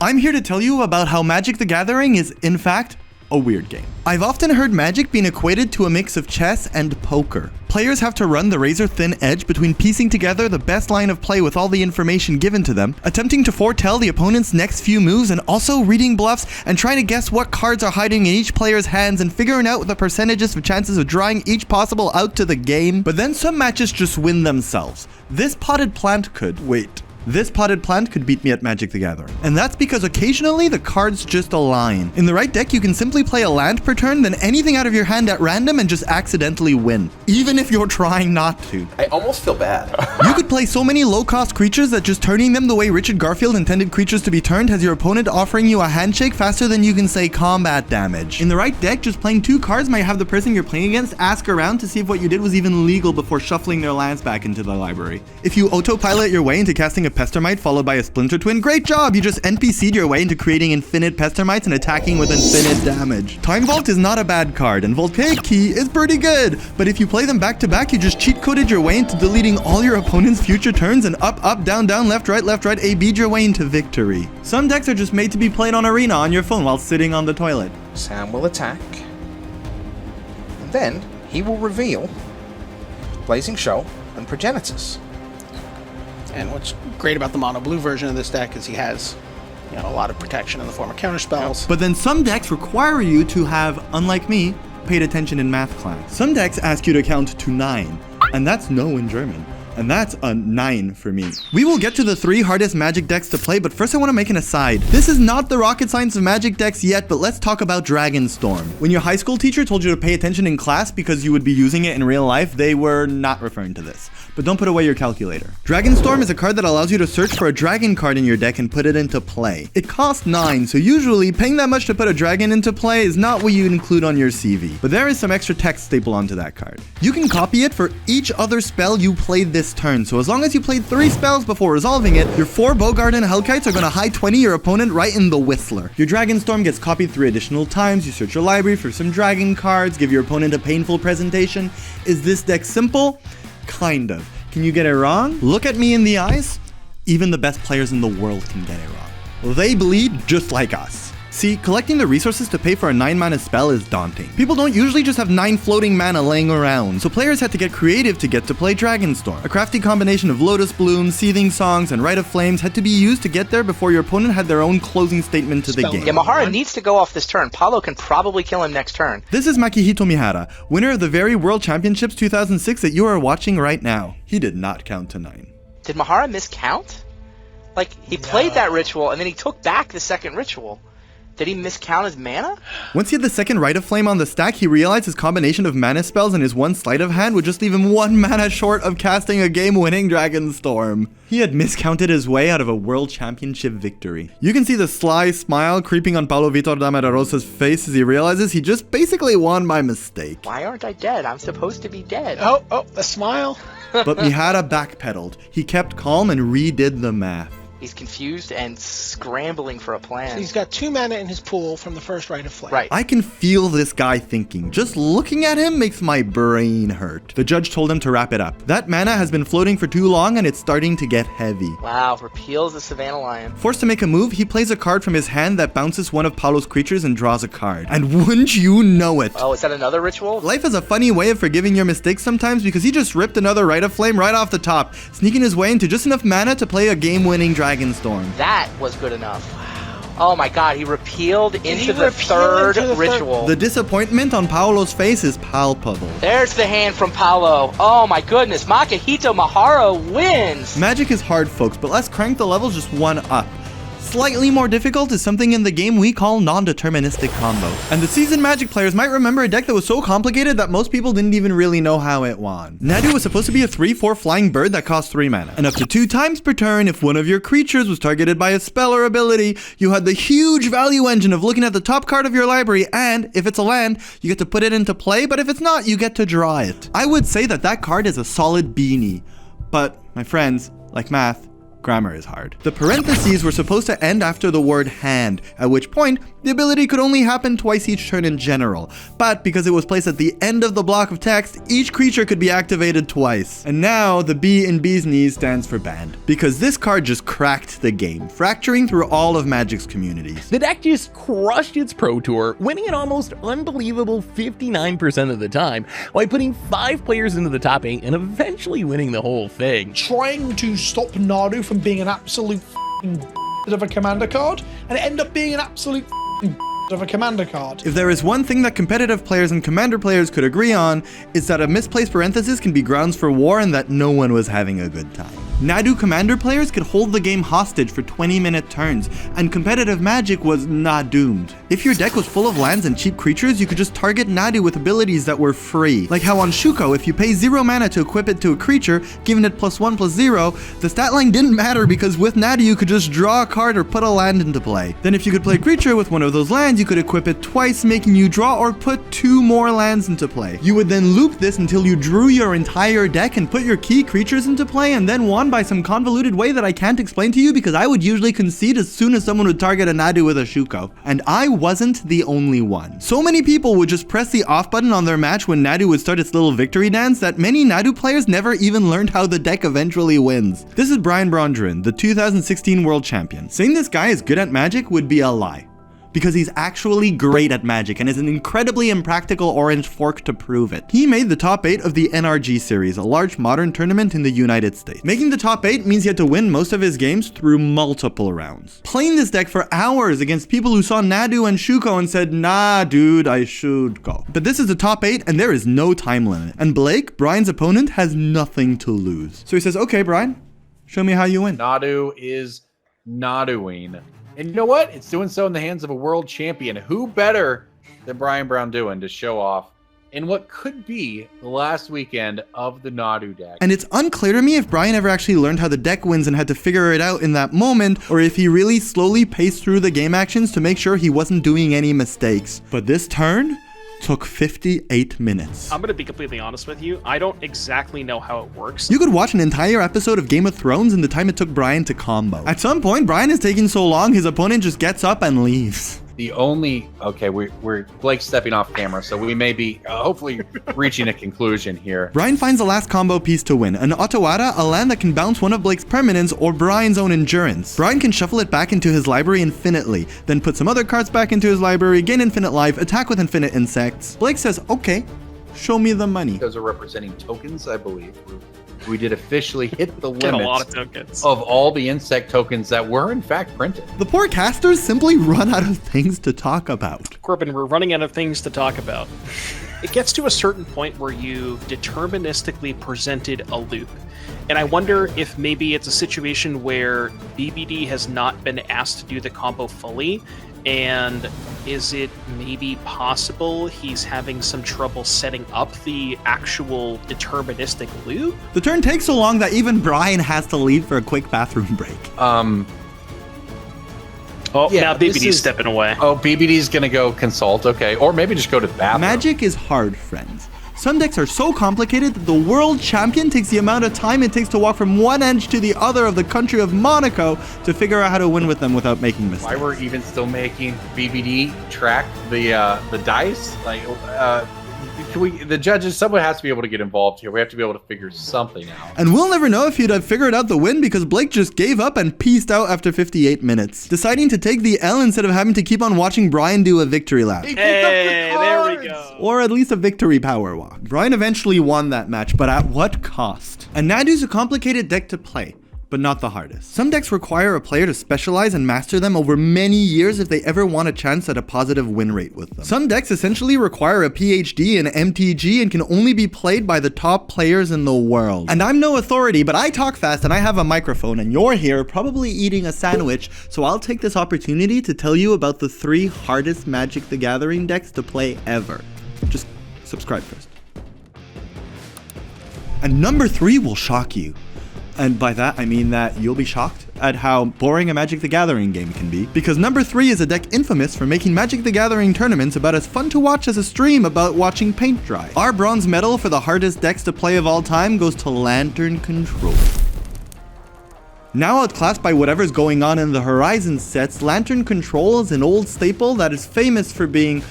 I'm here to tell you about how Magic the Gathering is, in fact, a weird game. I've often heard Magic being equated to a mix of chess and poker. Players have to run the razor-thin edge between piecing together the best line of play with all the information given to them, attempting to foretell the opponent's next few moves, and also reading bluffs and trying to guess what cards are hiding in each player's hands and figuring out the percentages of chances of drawing each possible out to the game. But then some matches just win themselves. This potted plant could. This potted plant could beat me at Magic the Gathering. And that's because occasionally the cards just align. In the right deck, you can simply play a land per turn, then anything out of your hand at random and just accidentally win. Even if you're trying not to. I almost feel bad. You could play so many low-cost creatures that just turning them the way Richard Garfield intended creatures to be turned has your opponent offering you a handshake faster than you can say combat damage. In the right deck, just playing 2 cards might have the person you're playing against ask around to see if what you did was even legal before shuffling their lands back into the library. If you autopilot your way into casting a Pestermite followed by a Splinter Twin, great job! You just NPC'd your way into creating infinite Pestermites and attacking with infinite damage. Time Vault is not a bad card, and Voltaic Key is pretty good, but if you play them back to back, you just cheat coded your way into deleting all your opponent's future turns and up, down, left, right, AB'd your way into victory. Some decks are just made to be played on Arena on your phone while sitting on the toilet. Sam will attack, and then he will reveal Blazing Show and Progenitus. And what's great about the mono blue version of this deck is he has, a lot of protection in the form of counter spells. But then some decks require you to have, unlike me, paid attention in math class. Some decks ask you to count to 9, and that's no in German. And that's a 9 for me. We will get to the 3 hardest Magic decks to play, but first I want to make an aside. This is not the rocket science of Magic decks yet, but let's talk about Dragonstorm. When your high school teacher told you to pay attention in class because you would be using it in real life, they were not referring to this. But don't put away your calculator. Dragonstorm is a card that allows you to search for a dragon card in your deck and put it into play. It costs 9, so usually paying that much to put a dragon into play is not what you include on your CV. But there is some extra text stapled onto that card. You can copy it for each other spell you played this turn, so as long as you played 3 spells before resolving it, your 4 Bogart and Hellkites are going to high 20 your opponent right in the Whistler. Your Dragonstorm gets copied 3 additional times, you search your library for some dragon cards, give your opponent a painful presentation. Is this deck simple? Kind of. Can you get it wrong? Look at me in the eyes. Even the best players in the world can get it wrong. They bleed just like us. See, collecting the resources to pay for a 9-mana spell is daunting. People don't usually just have 9 floating mana laying around, so players had to get creative to get to play Dragonstorm. A crafty combination of Lotus Bloom, Seething Songs, and Rite of Flames had to be used to get there before your opponent had their own closing statement to the game. Yeah, Mihara needs to go off this turn. Paulo can probably kill him next turn. This is Makihito Mihara, winner of the very World Championships 2006 that you are watching right now. He did not count to 9. Did Mihara miscount? Like, he played that ritual, and then he took back the second ritual. Did he miscount his mana? Once he had the second Rite of Flame on the stack, he realized his combination of mana spells and his 1 sleight of hand would just leave him 1 mana short of casting a game-winning Dragonstorm. He had miscounted his way out of a World Championship victory. You can see the sly smile creeping on Paulo Vitor Damarosa's face as he realizes he just basically won by mistake. Why aren't I dead? I'm supposed to be dead. Oh, the smile. But Mihara backpedaled. He kept calm and redid the math. He's confused and scrambling for a plan. So he's got 2 mana in his pool from the first Rite of Flame. Right. I can feel this guy thinking. Just looking at him makes my brain hurt. The judge told him to wrap it up. That mana has been floating for too long and it's starting to get heavy. Wow, repeals the Savannah Lion. Forced to make a move, he plays a card from his hand that bounces one of Paulo's creatures and draws a card. And wouldn't you know it? Oh, is that another ritual? Life is a funny way of forgiving your mistakes sometimes because he just ripped another Rite of Flame right off the top, sneaking his way into just enough mana to play a game-winning Dragonstorm. That was good enough. Oh my god, he repealed into the third ritual. The disappointment on Paulo's face is palpable. There's the hand from Paulo. Oh my goodness, Makihito Mihara wins! Magic is hard, folks, but let's crank the levels just 1 up. Slightly more difficult is something in the game we call non-deterministic combos. And the seasoned Magic players might remember a deck that was so complicated that most people didn't even really know how it won. Nadu was supposed to be a 3/4 flying bird that cost 3 mana. And up to 2 times per turn, if one of your creatures was targeted by a spell or ability, you had the huge value engine of looking at the top card of your library, and if it's a land, you get to put it into play, but if it's not, you get to draw it. I would say that that card is a solid beanie. But, my friends, like math, Grammar is hard. The parentheses were supposed to end after the word hand, at which point, the ability could only happen twice each turn in general. But because it was placed at the end of the block of text, each creature could be activated twice. And now, the B in Bee's Knees stands for banned. Because this card just cracked the game, fracturing through all of Magic's communities. The deck just crushed its Pro Tour, winning an almost unbelievable 59% of the time, while putting 5 players into the top 8 and eventually winning the whole thing. Trying to stop Nadu from being an absolute of a commander card, and it ended up being an absolute of a commander card. If there is one thing that competitive players and commander players could agree on, it's that a misplaced parenthesis can be grounds for war and that no one was having a good time. Nadu commander players could hold the game hostage for 20-minute turns, and competitive Magic was not doomed. If your deck was full of lands and cheap creatures, you could just target Nadu with abilities that were free. Like how on Shuko, if you pay 0 mana to equip it to a creature, giving it +1/+0, the stat line didn't matter because with Nadu you could just draw a card or put a land into play. Then if you could play a creature with one of those lands, you could equip it twice, making you draw or put 2 more lands into play. You would then loop this until you drew your entire deck and put your key creatures into play, and then won by some convoluted way that I can't explain to you because I would usually concede as soon as someone would target a Nadu with a Shuko. And I wasn't the only one. So many people would just press the off button on their match when Nadu would start its little victory dance that many Nadu players never even learned how the deck eventually wins. This is Brian Braundrin, the 2016 world champion. Saying this guy is good at Magic would be a lie, because he's actually great at Magic and is an incredibly impractical orange fork to prove it. He made the top 8 of the NRG series, a large modern tournament in the United States. Making the top 8 means he had to win most of his games through multiple rounds. Playing this deck for hours against people who saw Nadu and Shuko and said, nah dude, I should go. But this is the top 8 and there is no time limit. And Blake, Brian's opponent, has nothing to lose. So he says, okay Brian, show me how you win. Nadu is Naduing. And you know what? It's doing so in the hands of a world champion. Who better than Brian Braundrin to show off in what could be the last weekend of the Nadu deck? And it's unclear to me if Brian ever actually learned how the deck wins and had to figure it out in that moment, or if he really slowly paced through the game actions to make sure he wasn't doing any mistakes. But this turn took 58 minutes. I'm going to be completely honest with you. I don't exactly know how it works. You could watch an entire episode of Game of Thrones in the time it took Brian to combo. At some point, Brian is taking so long, his opponent just gets up and leaves. The only, okay, we're Blake's stepping off camera, so we may be hopefully reaching a conclusion here. Brian finds the last combo piece to win, an Ottawada, a land that can bounce one of Blake's permanents or Brian's own endurance. Brian can shuffle it back into his library infinitely, then put some other cards back into his library, gain infinite life, attack with infinite insects. Blake says, okay, show me the money. Those are representing tokens, I believe. We did officially hit the Got a lot limits of tokens. of all the insect tokens that were in fact printed. The poor casters simply run out of things to talk about. Corbin, we're running out of things to talk about. It gets to a certain point where you've deterministically presented a loop. And I wonder if maybe it's a situation where BBD has not been asked to do the combo fully, and is it maybe possible he's having some trouble setting up the actual deterministic loop? The turn takes so long that even Brian has to leave for a quick bathroom break. Oh, Yeah, now this BBD's is- stepping away. Oh, BBD's gonna go consult, okay. Or maybe just go to the bathroom. Magic is hard, friends. Some decks are so complicated that the world champion takes the amount of time it takes to walk from one edge to the other of the country of Monaco to figure out how to win with them without making mistakes. Why we're even still making BBD track the dice? Like, can we? The judges, someone has to be able to get involved here. We have to be able to figure something out. And we'll never know if he'd have figured out the win because Blake just gave up and peaced out after 58 minutes, deciding to take the L instead of having to keep on watching Brian do a victory lap. Hey, there we go. Or at least a victory power walk. Brian eventually won that match, but at what cost? And Nadu's a complicated deck to play, but not the hardest. Some decks require a player to specialize and master them over many years if they ever want a chance at a positive win rate with them. Some decks essentially require a PhD in MTG and can only be played by the top players in the world. And I'm no authority, but I talk fast and I have a microphone, and you're here probably eating a sandwich, so I'll take this opportunity to tell you about the 3 hardest Magic the Gathering decks to play ever. Just subscribe first. And number 3 will shock you. And by that, I mean that you'll be shocked at how boring a Magic the Gathering game can be, because number 3 is a deck infamous for making Magic the Gathering tournaments about as fun to watch as a stream about watching paint dry. Our bronze medal for the hardest decks to play of all time goes to Lantern Control. Now outclassed by whatever's going on in the Horizon sets, Lantern Control is an old staple that is famous for being.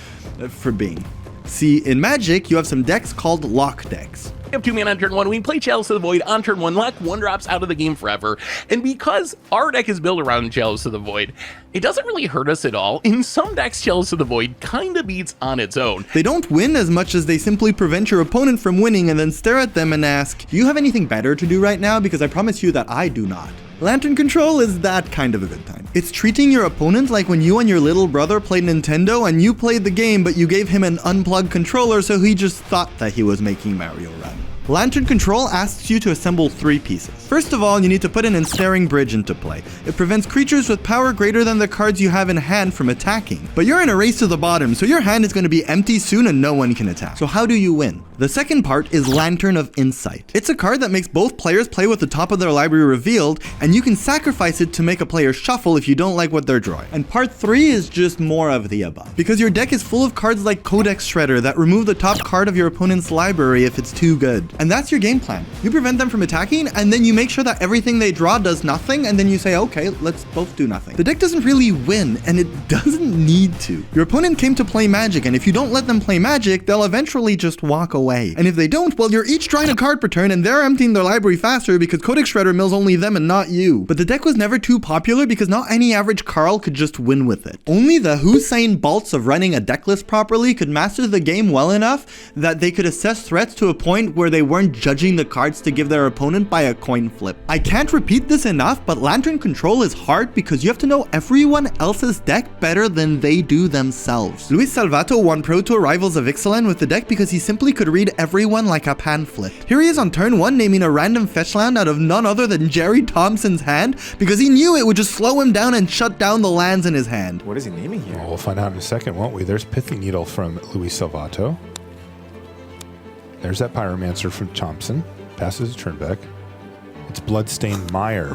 See, in Magic, you have some decks called lock decks. We have 2 mana on turn 1, we play Chalice of the Void on turn 1, luck 1 drops out of the game forever. And because our deck is built around Chalice of the Void, it doesn't really hurt us at all. In some decks, Chalice of the Void kinda beats on its own. They don't win as much as they simply prevent your opponent from winning and then stare at them and ask, do you have anything better to do right now? Because I promise you that I do not. Lantern Control is that kind of a good time. It's treating your opponent like when you and your little brother played Nintendo and you played the game but you gave him an unplugged controller so he just thought that he was making Mario Run. Lantern Control asks you to assemble 3 pieces. First of all, you need to put an Ensnaring Bridge into play. It prevents creatures with power greater than the cards you have in hand from attacking. But you're in a race to the bottom, so your hand is going to be empty soon and no one can attack. So how do you win? The second part is Lantern of Insight. It's a card that makes both players play with the top of their library revealed, and you can sacrifice it to make a player shuffle if you don't like what they're drawing. And part 3 is just more of the above. Because your deck is full of cards like Codex Shredder that remove the top card of your opponent's library if it's too good. And that's your game plan. You prevent them from attacking, and then you make sure that everything they draw does nothing, and then you say, okay, let's both do nothing. The deck doesn't really win, and it doesn't need to. Your opponent came to play Magic, and if you don't let them play Magic, they'll eventually just walk away. And if they don't, well, you're each drawing a card per turn, and they're emptying their library faster because Codex Shredder mills only them and not you. But the deck was never too popular because not any average Carl could just win with it. Only the Hussein Bolts of running a deck list properly could master the game well enough that they could assess threats to a point where they weren't judging the cards to give their opponent by a coin flip. I can't repeat this enough, but Lantern Control is hard because you have to know everyone else's deck better than they do themselves. Luis Salvato won Pro Tour Rivals of Ixalan with the deck because he simply could read everyone like a pamphlet. Here he is on turn 1 naming a random fetch land out of none other than Jerry Thompson's hand because he knew it would just slow him down and shut down the lands in his hand. What is he naming here? Well, we'll find out in a second, won't we? There's Pithing Needle from Luis Salvato. There's that Pyromancer from Thompson. Passes a turn back. It's Bloodstained Mire.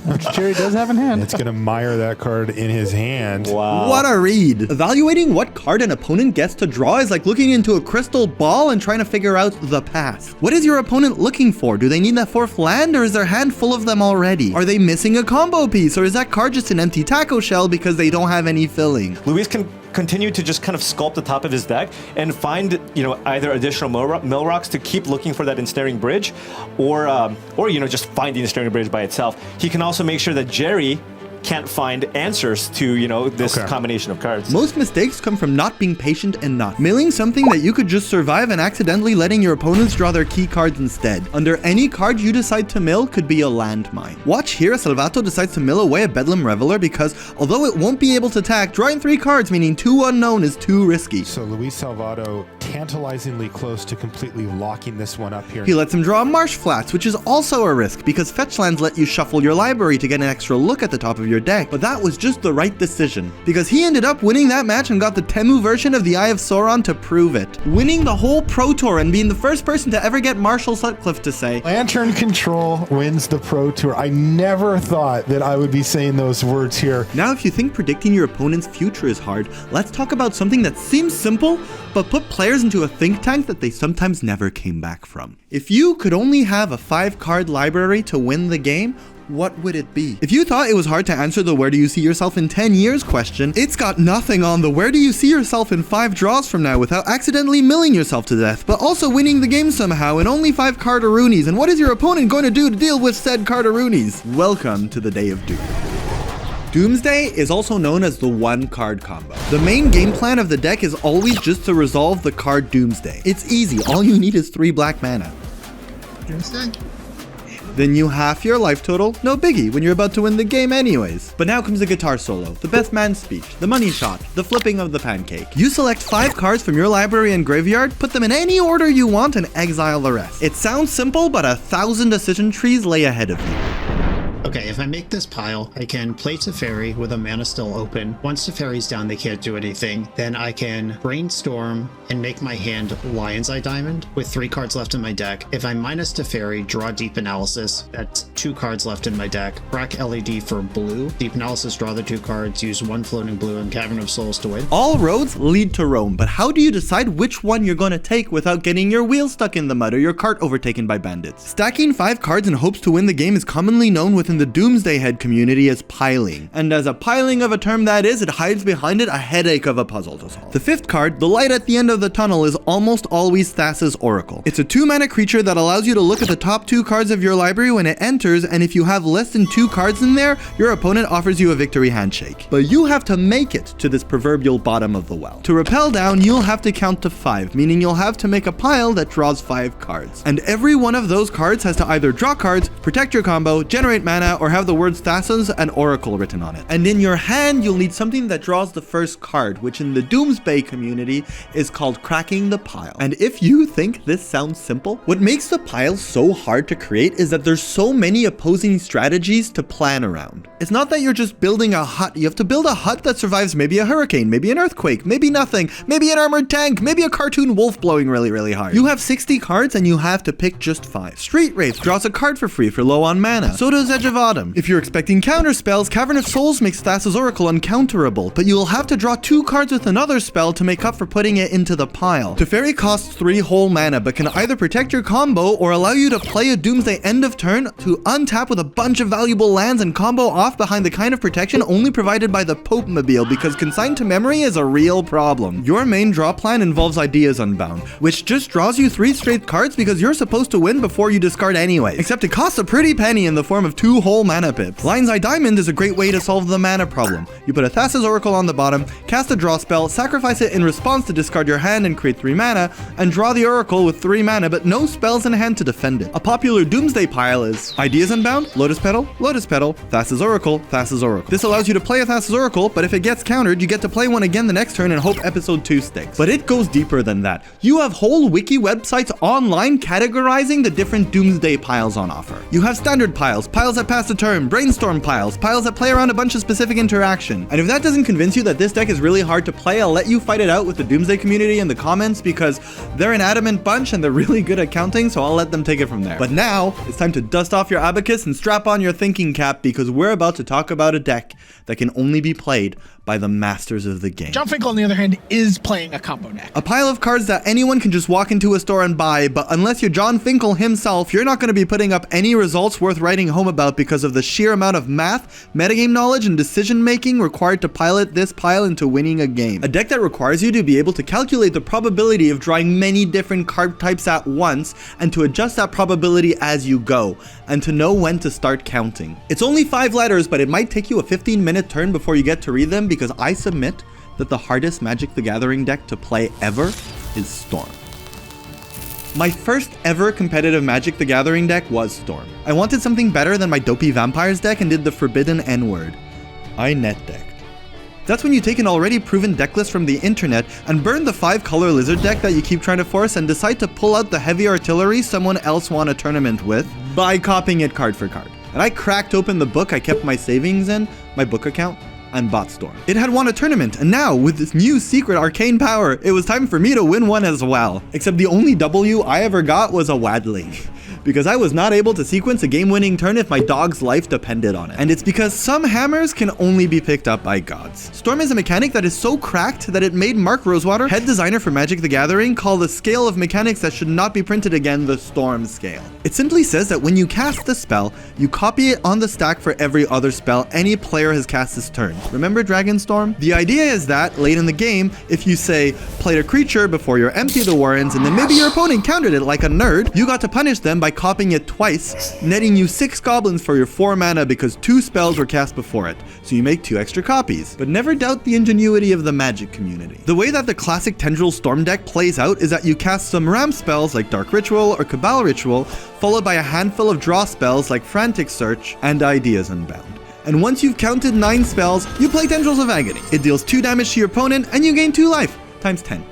Which Jerry does have in hand. It's going to mire that card in his hand. Wow. What a read. Evaluating what card an opponent gets to draw is like looking into a crystal ball and trying to figure out the past. What is your opponent looking for? Do they need that 4th land, or is their hand full of them already? Are they missing a combo piece, or is that card just an empty taco shell because they don't have any filling? Luis can continue to just kind of sculpt the top of his deck and find, either additional mill rocks to keep looking for that Ensnaring Bridge, or just find the Ensnaring Bridge by itself. He can also make sure that Jerry can't find answers to, this combination of cards. Most mistakes come from not being patient enough. Milling something that you could just survive and accidentally letting your opponents draw their key cards instead. Under any card you decide to mill could be a landmine. Watch here, Salvato decides to mill away a Bedlam Reveler because although it won't be able to attack, drawing 3 cards, meaning 2 unknown, is too risky. So Luis Salvato tantalizingly close to completely locking this one up here. He lets him draw Marsh Flats, which is also a risk because fetch lands let you shuffle your library to get an extra look at the top of your deck, but that was just the right decision because he ended up winning that match and got the Temu version of the Eye of Sauron to prove it, winning the whole Pro Tour and being the first person to ever get Marshall Sutcliffe to say, Lantern Control wins the Pro Tour. I never thought that I would be saying those words here. Now if you think predicting your opponent's future is hard, let's talk about something that seems simple but put players into a think tank that they sometimes never came back from. If you could only have a 5-card library to win the game, what would it be? If you thought it was hard to answer the where do you see yourself in 10 years question, it's got nothing on the where do you see yourself in 5 draws from now without accidentally milling yourself to death, but also winning the game somehow in only 5 Cardaroonies, and what is your opponent going to do to deal with said Cardaroonies? Welcome to the Day of Doom. Doomsday is also known as the 1-card combo. The main game plan of the deck is always just to resolve the card Doomsday. It's easy, all you need is 3 black mana. Doomsday? Then you half your life total, no biggie, when you're about to win the game anyways. But now comes the guitar solo, the best man speech, the money shot, the flipping of the pancake. You select 5 cards from your library and graveyard, put them in any order you want, and exile the rest. It sounds simple, but 1,000 decision trees lay ahead of you. Okay, if I make this pile, I can play Teferi with a mana still open. Once Teferi's down, they can't do anything. Then I can Brainstorm and make my hand Lion's Eye Diamond with 3 cards left in my deck. If I minus Teferi, draw Deep Analysis. That's 2 cards left in my deck. Crack LED for blue. Deep Analysis, draw the 2 cards. Use 1 floating blue and Cavern of Souls to win. All roads lead to Rome, but how do you decide which one you're going to take without getting your wheel stuck in the mud or your cart overtaken by bandits? Stacking 5 cards in hopes to win the game is commonly known within within the Doomsday Head community as piling. And as a piling of a term that is, it hides behind it a headache of a puzzle to solve. The 5th card, the light at the end of the tunnel, is almost always Thassa's Oracle. It's a 2-mana creature that allows you to look at the top 2 cards of your library when it enters, and if you have less than 2 cards in there, your opponent offers you a victory handshake. But you have to make it to this proverbial bottom of the well. To rappel down, you'll have to count to 5, meaning you'll have to make a pile that draws 5 cards. And every one of those cards has to either draw cards, protect your combo, generate mana, or have the words Thassa's and Oracle written on it. And in your hand, you'll need something that draws the first card, which in the Doomsday community is called cracking the pile. And if you think this sounds simple, what makes the pile so hard to create is that there's so many opposing strategies to plan around. It's not that you're just building a hut. You have to build a hut that survives maybe a hurricane, maybe an earthquake, maybe nothing, maybe an armored tank, maybe a cartoon wolf blowing really, really hard. You have 60 cards and you have to pick just 5. Street Wraith draws a card for free for low on mana. So does Edge of Autumn. If you're expecting counter spells, Cavern of Souls makes Thassa's Oracle uncounterable, but you will have to draw 2 cards with another spell to make up for putting it into the pile. Teferi costs 3 whole mana, but can either protect your combo or allow you to play a Doomsday end of turn to untap with a bunch of valuable lands and combo off behind the kind of protection only provided by the Pope Mobile, because consigned to memory is a real problem. Your main draw plan involves Ideas Unbound, which just draws you 3 straight cards because you're supposed to win before you discard anyway. Except it costs a pretty penny in the form of 2 whole mana pips. Lion's Eye Diamond is a great way to solve the mana problem. You put a Thassa's Oracle on the bottom, cast a draw spell, sacrifice it in response to discard your hand and create 3 mana, and draw the Oracle with 3 mana but no spells in hand to defend it. A popular Doomsday pile is Ideas Unbound, Lotus Petal, Thassa's Oracle, Thassa's Oracle. This allows you to play a Thassa's Oracle, but if it gets countered, you get to play one again the next turn and hope episode 2 sticks. But it goes deeper than that. You have whole wiki websites online categorizing the different Doomsday piles on offer. You have standard piles, piles that pass the turn, brainstorm piles, piles that play around a bunch of specific interaction. And if that doesn't convince you that this deck is really hard to play, I'll let you fight it out with the Doomsday community in the comments, because they're an adamant bunch and they're really good at counting, so I'll let them take it from there. But now, it's time to dust off your abacus and strap on your thinking cap, because we're about to talk about a deck that can only be played by the masters of the game. John Finkel, on the other hand, is playing a combo deck. A pile of cards that anyone can just walk into a store and buy, but unless you're John Finkel himself, you're not going to be putting up any results worth writing home about because of the sheer amount of math, metagame knowledge, and decision making required to pilot this pile into winning a game. A deck that requires you to be able to calculate the probability of drawing many different card types at once, and to adjust that probability as you go, and to know when to start counting. It's only 5 letters, but it might take you a 15-minute turn before you get to read them, because I submit that the hardest Magic the Gathering deck to play ever is Storm. My first ever competitive Magic the Gathering deck was Storm. I wanted something better than my dopey Vampires deck and did the forbidden N-word. I net decked. That's when you take an already proven deck list from the internet and burn the 5-color lizard deck that you keep trying to force and decide to pull out the heavy artillery someone else won a tournament with by copying it card for card. And I cracked open the book I kept my savings in, my book account, and bought Storm. It had won a tournament, and now, with this new secret arcane power, it was time for me to win one as well. Except the only W I ever got was a Wadling, because I was not able to sequence a game-winning turn if my dog's life depended on it. And it's because some hammers can only be picked up by gods. Storm is a mechanic that is so cracked that it made Mark Rosewater, head designer for Magic the Gathering, call the scale of mechanics that should not be printed again the Storm scale. It simply says that when you cast the spell, you copy it on the stack for every other spell any player has cast this turn. Remember Dragonstorm? The idea is that, late in the game, if you say, played a creature before you empty the warrens, and then maybe your opponent countered it like a nerd, you got to punish them by copying it twice, netting you 6 goblins for your 4 mana because 2 spells were cast before it, so you make 2 extra copies. But never doubt the ingenuity of the Magic community. The way that the classic Tendril Storm deck plays out is that you cast some ramp spells like Dark Ritual or Cabal Ritual, followed by a handful of draw spells like Frantic Search and Ideas Unbound. And once you've counted 9 spells, you play Tendrils of Agony. It deals 2 damage to your opponent and you gain 2 life, times 10.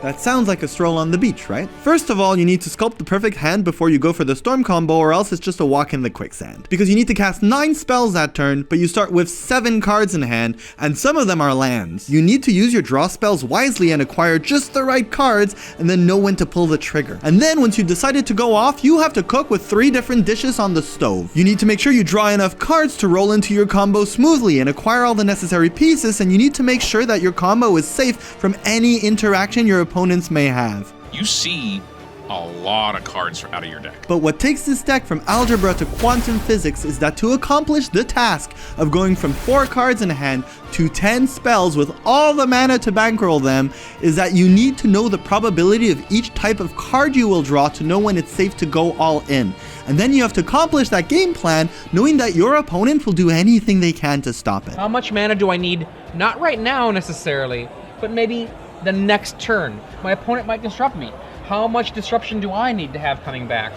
That sounds like a stroll on the beach, right? First of all, you need to sculpt the perfect hand before you go for the Storm combo, or else it's just a walk in the quicksand. Because you need to cast 9 spells that turn, but you start with 7 cards in hand, and some of them are lands. You need to use your draw spells wisely and acquire just the right cards, and then know when to pull the trigger. And then once you've decided to go off, you have to cook with 3 different dishes on the stove. You need to make sure you draw enough cards to roll into your combo smoothly and acquire all the necessary pieces, and you need to make sure that your combo is safe from any interaction your opponents may have. You see a lot of cards out of your deck. But what takes this deck from algebra to quantum physics is that to accomplish the task of going from 4 cards in hand to 10 spells with all the mana to bankroll them is that you need to know the probability of each type of card you will draw to know when it's safe to go all in. And then you have to accomplish that game plan knowing that your opponent will do anything they can to stop it. How much mana do I need? Not right now necessarily, but maybe the next turn. My opponent might disrupt me. How much disruption do I need to have coming back?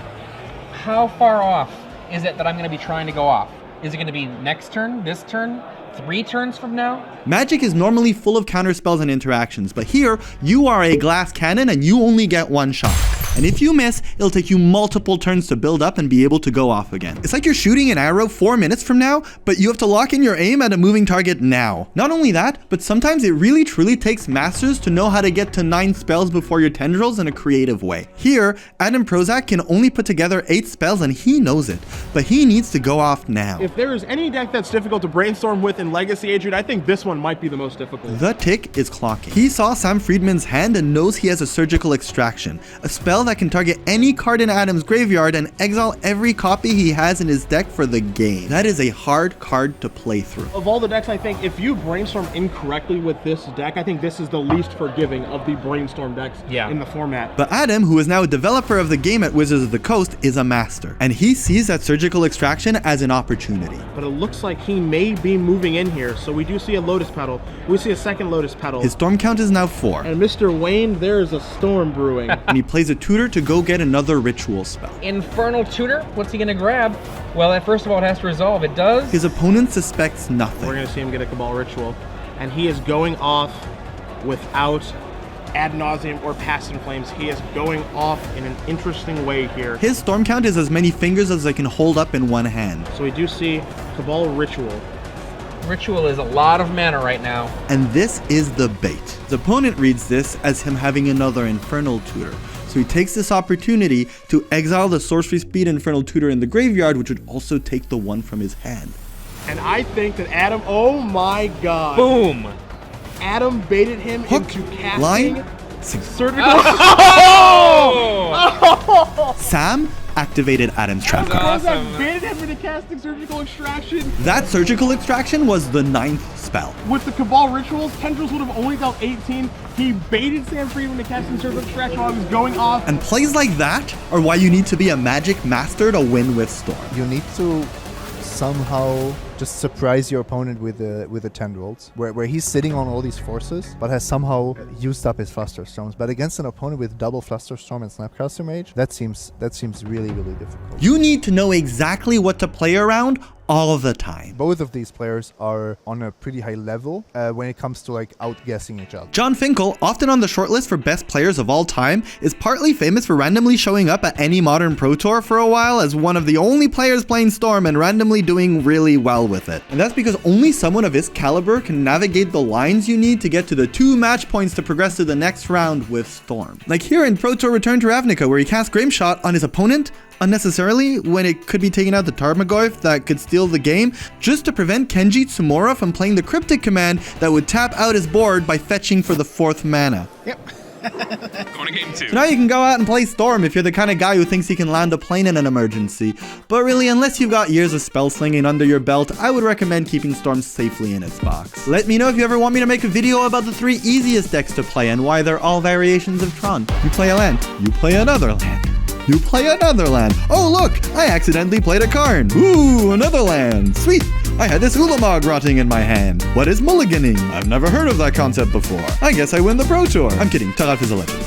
How far off is it that I'm going to be trying to go off? Is it going to be next turn, this turn, 3 turns from now? Magic is normally full of counterspells and interactions, but here, you are a glass cannon and you only get 1 shot. And if you miss, it'll take you multiple turns to build up and be able to go off again. It's like you're shooting an arrow 4 minutes from now, but you have to lock in your aim at a moving target now. Not only that, but sometimes it really truly takes masters to know how to get to 9 spells before your tendrils in a creative way. Here, Adam Prozac can only put together 8 spells and he knows it, but he needs to go off now. If there is any deck that's difficult to brainstorm with in Legacy, Adrian, I think this one might be the most difficult. The tick is clocking. He saw Sam Friedman's hand and knows he has a Surgical Extraction, a spell that can target any card in Adam's graveyard and exile every copy he has in his deck for the game. That is a hard card to play through. Of all the decks, I think if you brainstorm incorrectly with this deck, I think this is the least forgiving of the brainstorm decks in the format. But Adam, who is now a developer of the game at Wizards of the Coast, is a master, and he sees that Surgical Extraction as an opportunity. But it looks like he may be moving in here, so we do see a Lotus Petal. We see a second Lotus Petal. His storm count is now 4. And Mr. Wayne, there is a storm brewing. And he plays a tutor to go get another ritual spell. Infernal Tutor? What's he gonna grab? Well, first of all, it has to resolve. It does. His opponent suspects nothing. We're gonna see him get a Cabal Ritual. And he is going off without Ad Nauseam or Past in Flames. He is going off in an interesting way here. His storm count is as many fingers as I can hold up in one hand. So we do see Cabal Ritual. Ritual is a lot of mana right now. And this is the bait. His opponent reads this as him having another Infernal Tutor. So he takes this opportunity to exile the Sorcery Speed Infernal Tutor in the graveyard, which would also take the one from his hand. And I think that Adam, oh my god. Boom. Adam baited him into casting line, Surgical. Oh! Sam activated Adam's trap card. Awesome. Baited him into casting Surgical Extraction. That Surgical Extraction was the 9th spell. With the Cabal Rituals, Tendrils would have only dealt 18. He baited Sam Friedman into casting Surgical Extraction while he was going off. And plays like that are why you need to be a Magic master to win with Storm. You need to somehow just surprise your opponent with the tendrils, where he's sitting on all these forces, but has somehow used up his Flusterstorms. But against an opponent with double Flusterstorm and Snapcaster Mage, that seems really, really difficult. You need to know exactly what to play around all of the time. Both of these players are on a pretty high level when it comes to like outguessing each other. John Finkel, often on the shortlist for best players of all time, is partly famous for randomly showing up at any modern Pro Tour for a while as one of the only players playing Storm and randomly doing really well with it. And that's because only someone of his caliber can navigate the lines you need to get to the 2 match points to progress to the next round with Storm. Like here in Pro Tour Return to Ravnica, where he casts Grimshot on his opponent unnecessarily when it could be taking out the Tarmogoyf that could steal the game, just to prevent Kenji Tsumura from playing the Cryptic command that would tap out his board by fetching for the 4th mana. Yep. Going to game 2. So now you can go out and play Storm if you're the kind of guy who thinks he can land a plane in an emergency. But really, unless you've got years of spell slinging under your belt, I would recommend keeping Storm safely in its box. Let me know if you ever want me to make a video about the 3 easiest decks to play and why they're all variations of Tron. You play a land, you play another land. You play another land. Oh look, I accidentally played a Karn. Ooh, another land. Sweet. I had this Ulamog rotting in my hand. What is mulliganing? I've never heard of that concept before. I guess I win the Pro Tour. I'm kidding, Tarat is a legend.